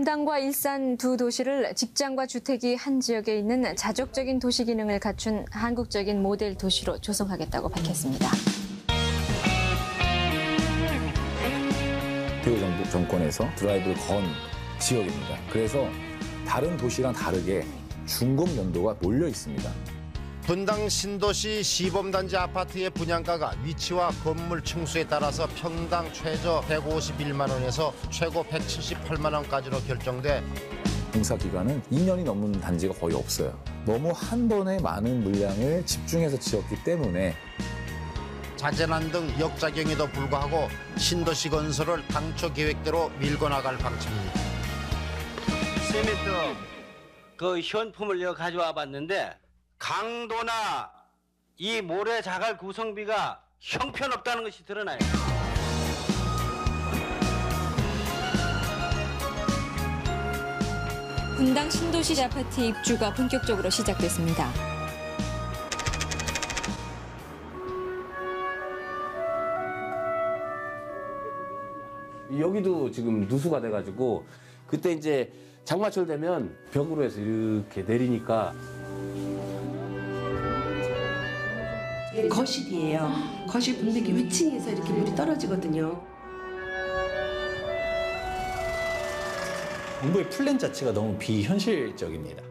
분당과 일산 두 도시를 직장과 주택이 한 지역에 있는 자족적인 도시 기능을 갖춘 한국적인 모델 도시로 조성하겠다고 밝혔습니다. 태호 정권에서 드라이브를 건 지역입니다. 그래서 다른 도시랑 다르게 준공 연도가 몰려 있습니다. 분당 신도시 시범단지 아파트의 분양가가 위치와 건물 층수에 따라서 평당 최저 151만 원에서 최고 178만 원까지로 결정돼 공사 기간은 2년이 넘는 단지가 거의 없어요. 너무 한 번에 많은 물량을 집중해서 지었기 때문에 자재난 등 역작용에도 불구하고 신도시 건설을 당초 계획대로 밀고 나갈 방침입니다. 세미터 그 현품을 내가 가져와 봤는데 강도나 이 모래 자갈 구성비가 형편없다는 것이 드러나요. 분당 신도시 아파트 입주가 본격적으로 시작됐습니다. 여기도 지금 누수가 돼가지고 그때 이제 장마철 되면 벽으로 해서 이렇게 내리니까 거실이에요. 거실 분명히 위층에서 이렇게 물이 떨어지거든요. 정부의 플랜 자체가 너무 비현실적입니다.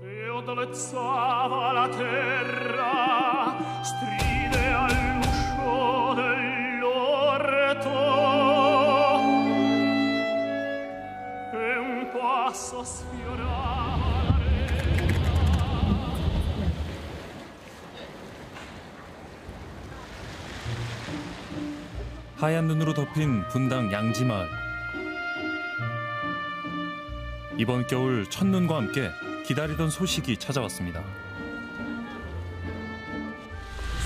하얀 눈으로 덮인 분당 양지마을. 이번 겨울 첫눈과 함께 기다리던 소식이 찾아왔습니다.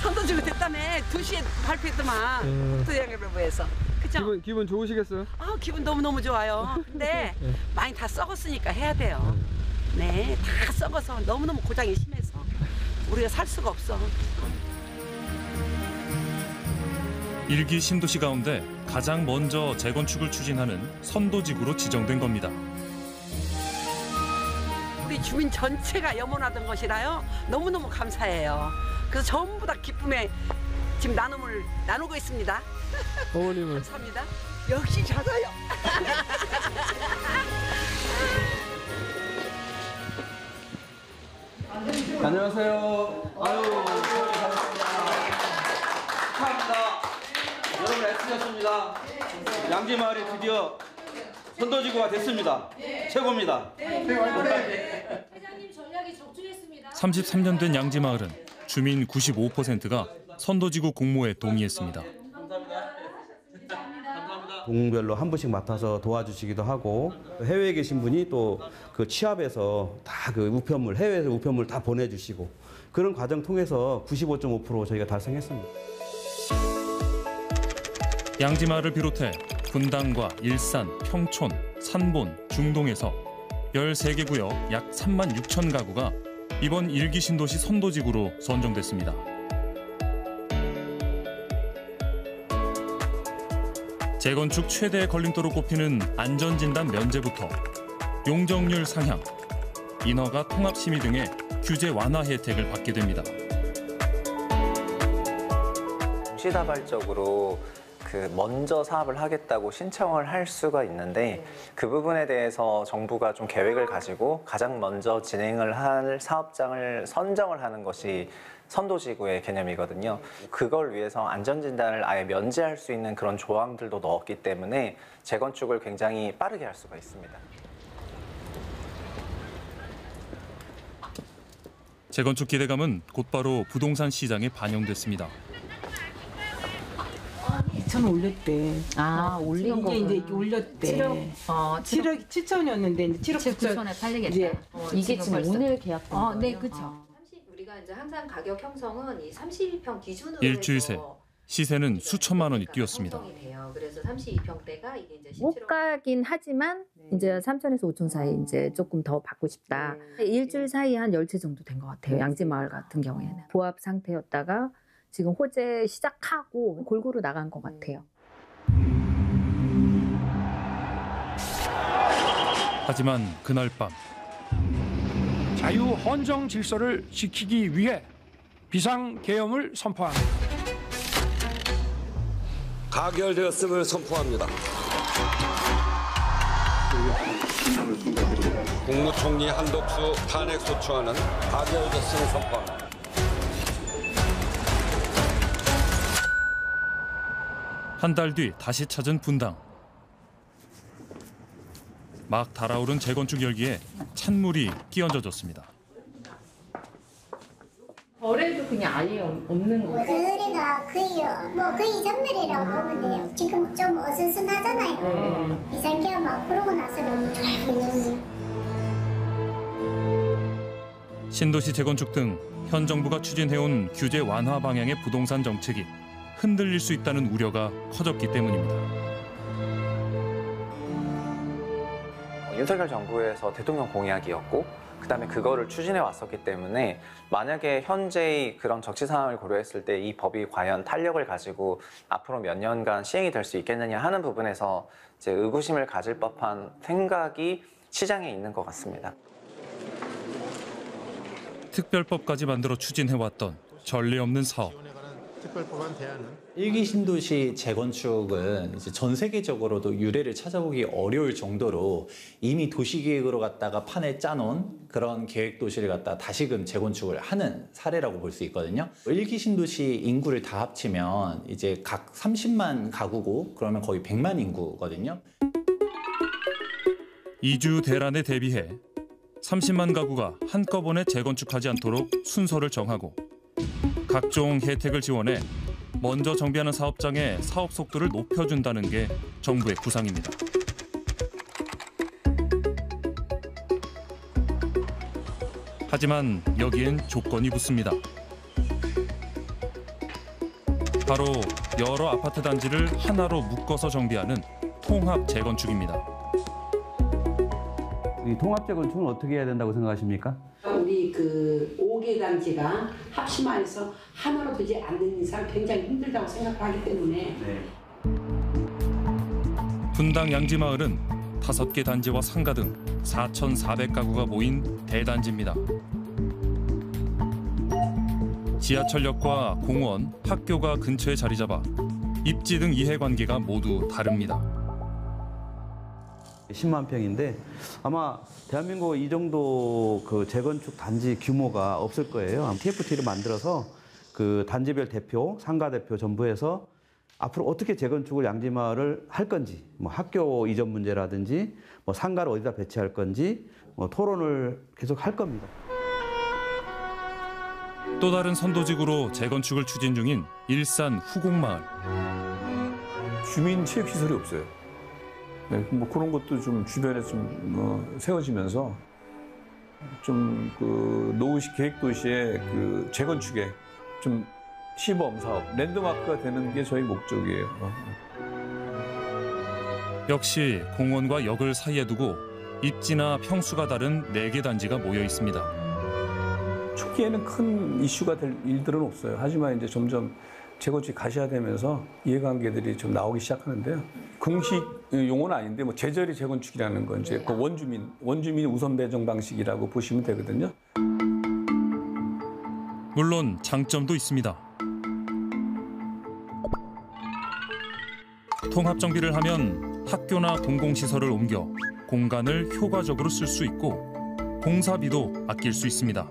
선도지구 됐다며 2시에 발표했더만 토양여러분에서 그죠? 기분 좋으시겠어요? 기분 너무너무 좋아요. 근데 많이 다 썩었으니까 해야 돼요. 네, 다 썩어서 너무너무 고장이 심해서 우리가 살 수가 없어. 일기 신도시 가운데 가장 먼저 재건축을 추진하는 선도지구로 지정된 겁니다. 우리 주민 전체가 염원하던 것이라요. 너무너무 감사해요. 그래서 전부 다 기쁨에 지금 나눔을 나누고 있습니다. 어머님은? 감사합니다. 역시 작아요. 안녕하세요. 아유, 축하합니다. 여러분 애쓰셨습니다. 양지마을이 드디어 선도지구가 됐습니다. 최고입니다. 33년 된 양지마을은 주민 95%가 선도지구 공모에 동의했습니다. 동별로 한 분씩 맡아서 도와주시기도 하고 해외에 계신 분이 또 그 취합해서 다 그 우편물 해외에서 우편물 다 보내주시고 그런 과정 통해서 95.5% 저희가 달성했습니다. 양지마을을 비롯해 분당과 일산, 평촌, 산본, 중동에서 13개 구역 약 3만 6천 가구가 이번 일기 신도시 선도지구로 선정됐습니다. 재건축 최대 걸림돌로 꼽히는 안전진단 면제부터 용적률 상향, 인허가 통합심의 등의 규제 완화 혜택을 받게 됩니다. 동시다발적으로 먼저 사업을 하겠다고 신청을 할 수가 있는데 그 부분에 대해서 정부가 좀 계획을 가지고 가장 먼저 진행을 할 사업장을 선정을 하는 것이 선도지구의 개념이거든요. 그걸 위해서 안전진단을 아예 면제할 수 있는 그런 조항들도 넣었기 때문에 재건축을 굉장히 빠르게 할 수가 있습니다. 재건축 기대감은 곧바로 부동산 시장에 반영됐습니다. 2천 올렸대. 올린 거 이게 이제 이렇게 올렸대. 7억 7천이었는데 이제 7억 9천에 팔리겠다. 이게 지금 오늘 계약된 거예요? 네, 그렇죠. 우리가 이제 항상 가격 형성은 이 32평 기준으로 일주일 새 시세는 수천만 원이 뛰었습니다. 그래서 32평대가 이게 이제 못 가긴 하지만 이제 3천에서 5천 사이 이제 조금 더 받고 싶다. 일주일 사이에 한 10채 정도 된 것 같아요. 양지마을 같은 경우에는. 보합 상태였다가 지금 호재 시작하고 골고루 나간 것 같아요. 하지만 그날 밤 자유 헌정 질서를 지키기 위해 비상계엄을 선포합니다. 가결되었음을 선포합니다. 국무총리 한덕수 탄핵소추안은 가결됐음을 선포합니다. 한 달 뒤 다시 찾은 분당. 막 달아오른 재건축 열기에 찬물이 끼얹어졌습니다. 거래도 그냥 아예 없는 거예요? 거래가 거의 전멸이라고 보면 돼요. 지금 좀 어수선하잖아요. 비상계엄 앞으로고 나서는 좀 알고 있는데. 신도시 재건축 등 현 정부가 추진해온 규제 완화 방향의 부동산 정책이 흔들릴 수 있다는 우려가 커졌기 때문입니다. 윤석열 정부에서 대통령 공약이었고 그다음에 그거를 추진해 왔었기 때문에 만약에 현재의 그런 적시 상황을 고려했을 때 이 법이 과연 탄력을 가지고 앞으로 몇 년간 시행이 될 수 있겠느냐 하는 부분에서 이제 의구심을 가질 법한 생각이 시장에 있는 것 같습니다. 특별법까지 만들어 추진해왔던 전례 없는 사업. 특별법안 대안은 일기 신도시 재건축은 이제 전 세계적으로도 유례를 찾아보기 어려울 정도로 이미 도시계획으로 갖다가 판에 짜놓은 그런 계획 도시를 갖다 다시금 재건축을 하는 사례라고 볼 수 있거든요. 일기 신도시 인구를 다 합치면 이제 각 30만 가구고 그러면 거의 100만 인구거든요. 이주 대란에 대비해 30만 가구가 한꺼번에 재건축하지 않도록 순서를 정하고 각종 혜택을 지원해 먼저 정비하는 사업장의 사업 속도를 높여준다는 게 정부의 구상입니다. 하지만 여기엔 조건이 붙습니다. 바로 여러 아파트 단지를 하나로 묶어서 정비하는 통합 재건축입니다. 이 통합 재건축은 어떻게 해야 된다고 생각하십니까? 우리 그 5개 단지가 합심화해서 하나로 되지 않는 이상 굉장히 힘들다고 생각하기 때문에 분당 양지마을은 5개 단지와 상가 등 4,400가구가 모인 대단지입니다. 지하철역과 공원, 학교가 근처에 자리 잡아 입지 등 이해관계가 모두 다릅니다. 10만 평인데 아마 대한민국 이 정도 그 재건축 단지 규모가 없을 거예요. TFT를 만들어서 그 단지별 대표, 상가 대표 전부 해서 앞으로 어떻게 재건축을 양지마을을 할 건지, 뭐 학교 이전 문제라든지, 뭐 상가를 어디다 배치할 건지, 뭐 토론을 계속 할 겁니다. 또 다른 선도지구로 재건축을 추진 중인 일산 후곡마을. 주민 체육시설이 없어요. 네, 뭐 그런 것도 좀 주변에 좀 세워지면서 좀 그 노후시 계획도시의 그 재건축에 좀 시범 사업, 랜드마크가 되는 게 저희 목적이에요. 역시 공원과 역을 사이에 두고 입지나 평수가 다른 4개 단지가 모여 있습니다. 초기에는 큰 이슈가 될 일들은 없어요. 하지만 이제 점점 재건축이 가시화되면서 이해관계들이 좀 나오기 시작하는데요. 공식 용어는 아닌데 뭐 제자리 재건축이라는 건 이제 그 원주민 우선 배정 방식이라고 보시면 되거든요. 물론 장점도 있습니다. 통합 정비를 하면 학교나 공공시설을 옮겨 공간을 효과적으로 쓸 수 있고 공사비도 아낄 수 있습니다.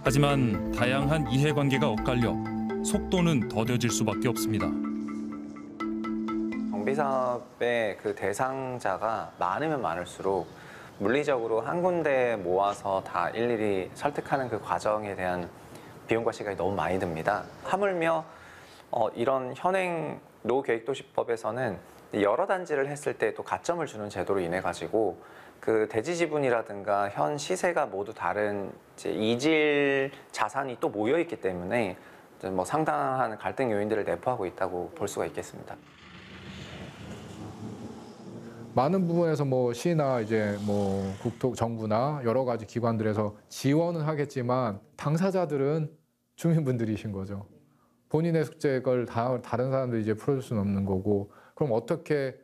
하지만 다양한 이해관계가 엇갈려 속도는 더뎌질 수밖에 없습니다. 정비사업의 그 대상자가 많으면 많을수록 물리적으로 한 군데 모아서 다 일일이 설득하는 그 과정에 대한 비용과 시간이 너무 많이 듭니다. 하물며 이런 현행 노후계획도시법에서는 여러 단지를 했을 때 또 가점을 주는 제도로 인해 가지고 그 대지 지분이라든가 현 시세가 모두 다른 이제 이질 자산이 또 모여 있기 때문에 뭐 상당한 갈등 요인들을 내포하고 있다고 볼 수가 있겠습니다. 많은 부분에서 뭐 시나 이제 뭐 정부나 여러 가지 기관들에서 지원은 하겠지만 당사자들은 주민분들이신 거죠. 본인의 숙제를 다른 사람들이 이제 풀어줄 수는 없는 거고, 그럼 어떻게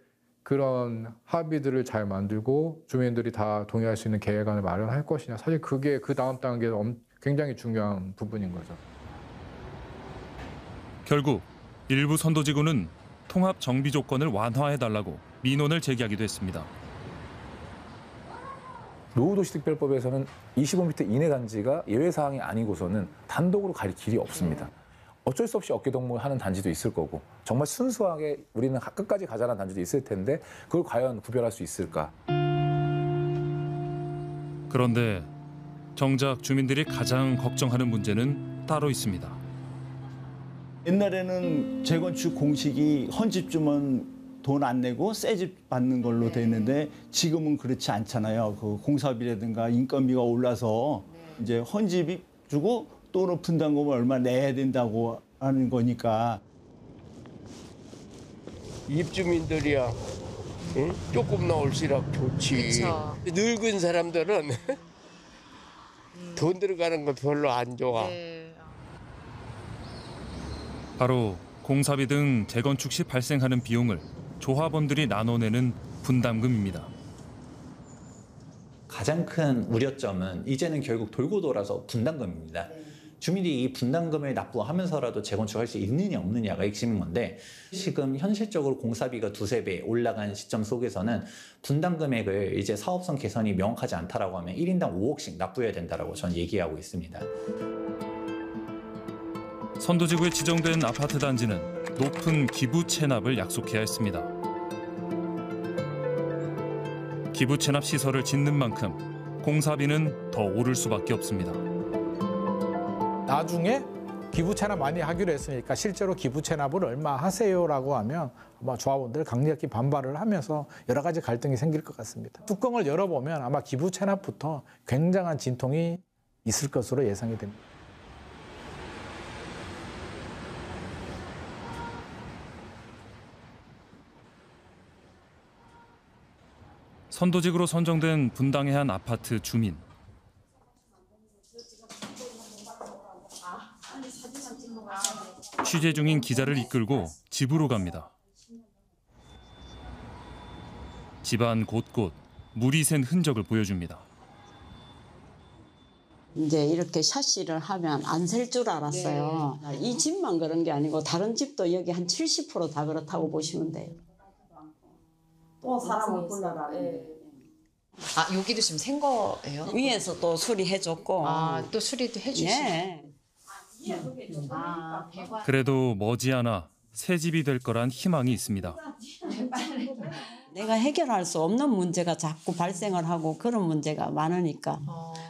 그런 합의들을 잘 만들고 주민들이 다 동의할 수 있는 계획안을 마련할 것이냐. 사실 그게 그 다음 단계에서 굉장히 중요한 부분인 거죠. 결국 일부 선도지구는 통합 정비 조건을 완화해달라고 민원을 제기하기도 했습니다. 노후도시특별법에서는 25m 이내 단지가 예외사항이 아니고서는 단독으로 갈 길이 없습니다. 어쩔 수 없이 어깨동무하는 단지도 있을 거고 정말 순수하게 우리는 끝까지 가자는 단지도 있을 텐데 그걸 과연 구별할 수 있을까? 그런데 정작 주민들이 가장 걱정하는 문제는 따로 있습니다. 옛날에는 재건축 공식이 헌집 주면 돈 안 내고 새 집 받는 걸로 돼 있는데 지금은 그렇지 않잖아요. 그 공사비라든가 인건비가 올라서 이제 헌집이 주고 또는 분담금을 얼마 내야 된다고 하는 거니까. 입주민들이야 응? 조금 나올수록 좋지. 그쵸. 늙은 사람들은 돈 들어가는 거 별로 안 좋아. 바로 공사비 등 재건축 시 발생하는 비용을 조합원들이 나눠내는 분담금입니다. 가장 큰 우려점은 이제는 결국 돌고 돌아서 분담금입니다. 주민이 이 분담금을 납부하면서라도 재건축할 수 있느냐 없느냐가 핵심인 건데 지금 현실적으로 공사비가 2~3배 올라간 시점 속에서는 분담 금액을 이제 사업성 개선이 명확하지 않다라고 하면 1인당 5억씩 납부해야 된다라고 저는 얘기하고 있습니다. 선도지구에 지정된 아파트 단지는 높은 기부 체납을 약속해야 했습니다. 기부 체납 시설을 짓는 만큼 공사비는 더 오를 수밖에 없습니다. 나중에 기부 체납 많이 하기로 했으니까 실제로 기부 체납을 얼마 하세요라고 하면 아마 조합원들 강력히 반발을 하면서 여러 가지 갈등이 생길 것 같습니다. 뚜껑을 열어보면 아마 기부 체납부터 굉장한 진통이 있을 것으로 예상이 됩니다. 선도지구로 선정된 분당의 한 아파트 주민. 취재 중인 기자를 이끌고 집으로 갑니다. 집안 곳곳 물이 샌 흔적을 보여줍니다. 이제 이렇게 샤시를 하면 안 셀 줄 알았어요. 네. 이 집만 그런 게 아니고 다른 집도 여기 한 70% 다 그렇다고 보시면 돼요. 또 사람을 불러라는데. 아, 여기도 지금 생 거예요? 위에서 또 수리해줬고. 아, 또 수리도 해주시고. 예. 그래도 머지않아 새 집이 될 거란 희망이 있습니다. 내가 해결할 수 없는 문제가 자꾸 발생을 하고 그런 문제가 많으니까.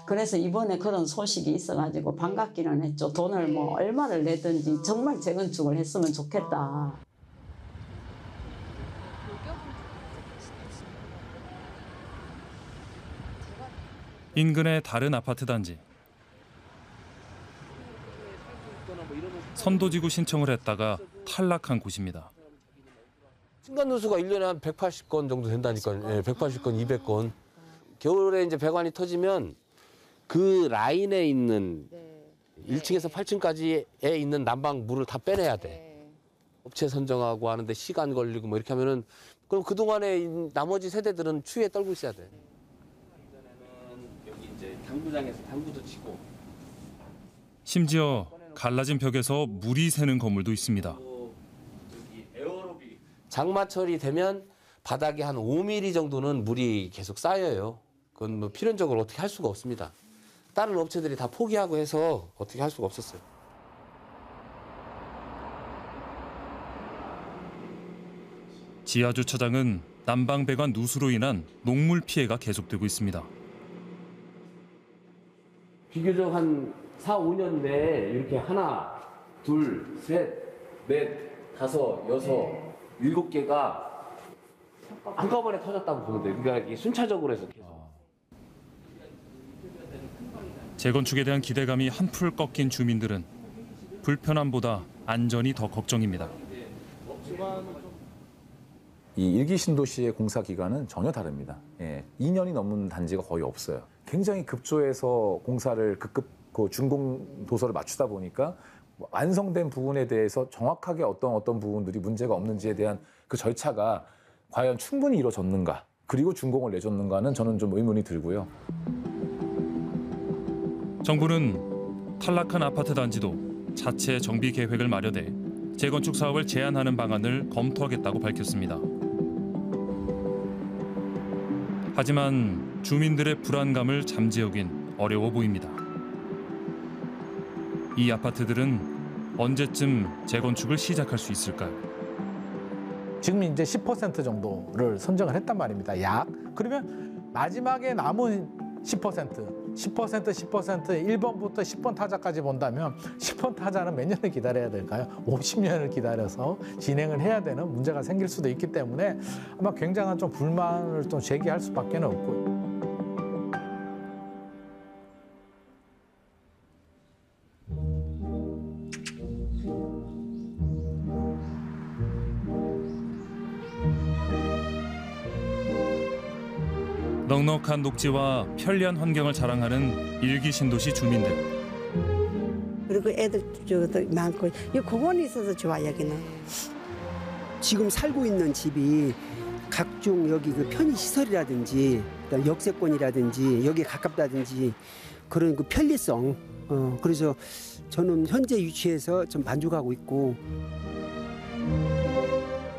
그래서 이번에 그런 소식이 있어가지고 반갑기는 했죠. 돈을 뭐 얼마를 내든지 정말 재건축을 했으면 좋겠다. 인근의 다른 아파트 단지. 선도지구 신청을 했다가 탈락한 곳입니다. 층간누수가 1년에 한 180건 정도 된다니까요. 180건, 200건. 겨울에 이제 배관이 터지면 그 라인에 있는 1층에서 8층까지에 있는 난방 물을 다 빼내야 돼. 업체 선정하고 하는데 시간 걸리고 뭐 이렇게 하면은 그럼 그동안에 나머지 세대들은 추위에 떨고 있어야 돼. 여기 이제 당구장에서 당구도 치고. 심지어 갈라진 벽에서 물이 새는 건물도 있습니다. 장마철이 되면 바닥에 한 5mm 정도는 물이 계속 쌓여요. 그건 뭐 필연적으로 어떻게 할 수가 없습니다. 다른 업체들이 다 포기하고 해서 어떻게 할 수가 없었어요. 지하주차장은 난방 배관 누수로 인한 녹물 피해가 계속되고 있습니다. 비교적 한 4, 5년 내에 이렇게 하나, 둘, 셋, 넷, 다섯, 여섯, 7개가 한꺼번에 터졌다고 보면 돼요. 그러니까 이게 순차적으로 해서 계속. 재건축에 대한 기대감이 한풀 꺾인 주민들은 불편함보다 안전이 더 걱정입니다. 이 1기 신도시의 공사 기간은 전혀 다릅니다. 2년이 넘는 단지가 거의 없어요. 굉장히 급조해서 공사를 그 준공 도서를 맞추다 보니까 완성된 부분에 대해서 정확하게 어떤 부분들이 문제가 없는지에 대한 그 절차가 과연 충분히 이루어졌는가, 그리고 준공을 내줬는가는 저는 좀 의문이 들고요. 정부는 탈락한 아파트 단지도 자체 정비 계획을 마련해 재건축 사업을 제한하는 방안을 검토하겠다고 밝혔습니다. 하지만 주민들의 불안감을 잠재우긴 어려워 보입니다. 이 아파트들은 언제쯤 재건축을 시작할 수 있을까요? 지금 이제 10% 정도를 선정을 했단 말입니다. 약. 그러면 마지막에 남은 10%, 1번부터 10번 타자까지 본다면 10번 타자는 몇 년을 기다려야 될까요? 50년을 기다려서 진행을 해야 되는 문제가 생길 수도 있기 때문에 아마 굉장한 좀 불만을 좀 제기할 수밖에 없고요. 넉넉한 녹지와 편리한 환경을 자랑하는 일기 신도시 주민들. 그리고 애들도 많고 이 공원이 있어서 좋아 여기는. 지금 살고 있는 집이 각종 여기 그 편의 시설이라든지 역세권이라든지 여기 가깝다든지 그런 그 편리성. 그래서 저는 현재 위치에서 좀 만족하고 있고.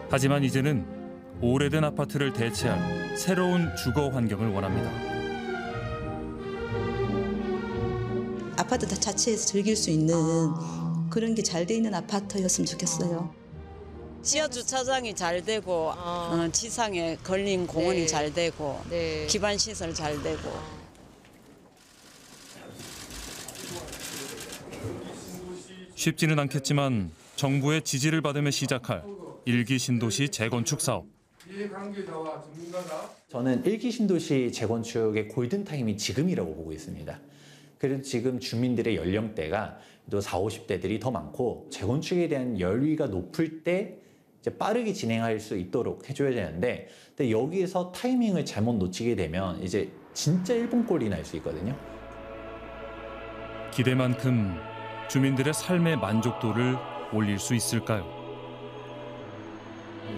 하지만 이제는 오래된 아파트를 대체할 새로운 주거 환경을 원합니다. 아파트 자체에서 즐길 수 있는 그런 게 잘 돼 있는 아파트였으면 좋겠어요. 지하 주차장이 잘 되고 지상에 걸린 공원이 잘 되고 기반 시설 잘 되고. 쉽지는 않겠지만 정부의 지지를 받으며 시작할 일기 신도시 재건축 사업. 저는 일기 신도시 재건축의 골든타임이 지금이라고 보고 있습니다. 그래서 지금 주민들의 연령대가 또 40, 50대들이 더 많고 재건축에 대한 열의가 높을 때 이제 빠르게 진행할 수 있도록 해줘야 되는데, 근데 여기에서 타이밍을 잘못 놓치게 되면 이제 진짜 일본꼴이 날 수 있거든요. 기대만큼 주민들의 삶의 만족도를 올릴 수 있을까요?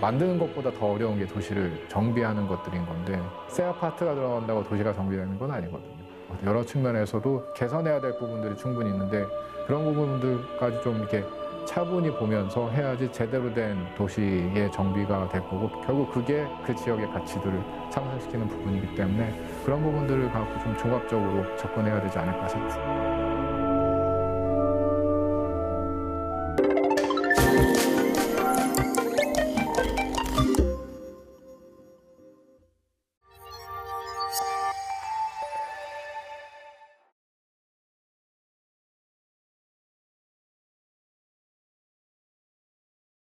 만드는 것보다 더 어려운 게 도시를 정비하는 것들인 건데 새 아파트가 들어간다고 도시가 정비되는 건 아니거든요. 여러 측면에서도 개선해야 될 부분들이 충분히 있는데 그런 부분들까지 좀 이렇게 차분히 보면서 해야지 제대로 된 도시의 정비가 될 거고, 결국 그게 그 지역의 가치들을 상승시키는 부분이기 때문에 그런 부분들을 갖고 좀 종합적으로 접근해야 되지 않을까 싶습니다.